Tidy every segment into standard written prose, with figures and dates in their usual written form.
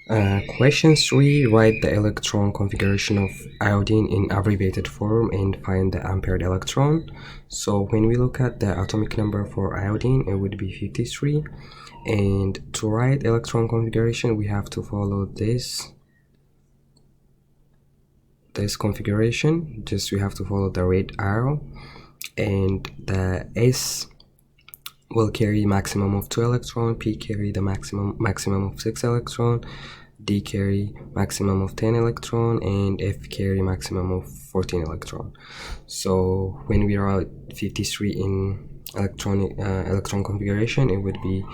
Question 3. Write the electron configuration of iodine in abbreviated form and find the unpaired electron. So when we look at the atomic number for iodine, it would be 53. And to write electron configuration, we have to follow this configuration. Just we have to follow the red arrow, and the S will carry maximum of 2 electron, P carry the maximum of 6 electron, D carry maximum of 10 electron, and F carry maximum of 14 electron. So when we write 53 in electron configuration, it would be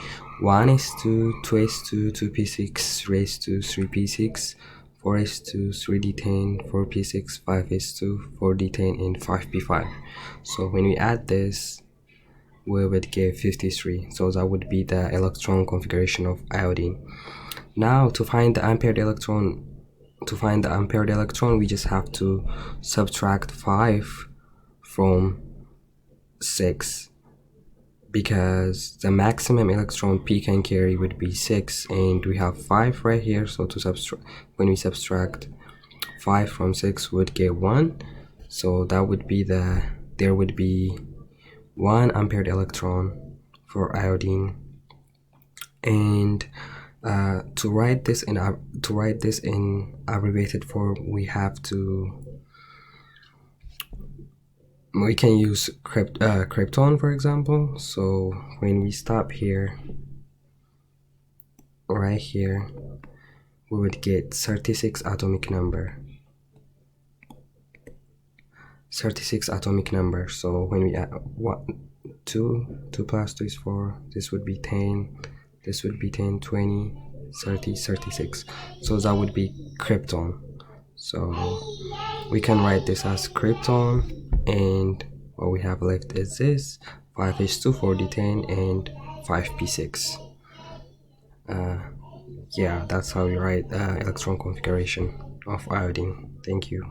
1s2, 2s2, 2p6 raised to 3p6, 4s2, 3d10, 4p6, 5s2, 4d10, and 5p5. So when we add this, we would get 53. So that would be the electron configuration of iodine. Now to find the unpaired electron, we just have to subtract 5 from 6, because the maximum electron P can carry would be 6, and we have 5 right here. So when we subtract 5 from 6, would get 1. So that would be there would be 1 unpaired electron for iodine. And to write this in abbreviated form, we can use krypton, for example. So when we stop here, right here, we would get 36 atomic number. 36 atomic number. So when we add 2 plus 2 is 4, this would be 10, this would be 10, 20, 30, 36. So that would be krypton. So we can write this as krypton, and what we have left is this 5s2, 4d10, and 5p6. Yeah, that's how you write electron configuration of iodine. Thank you.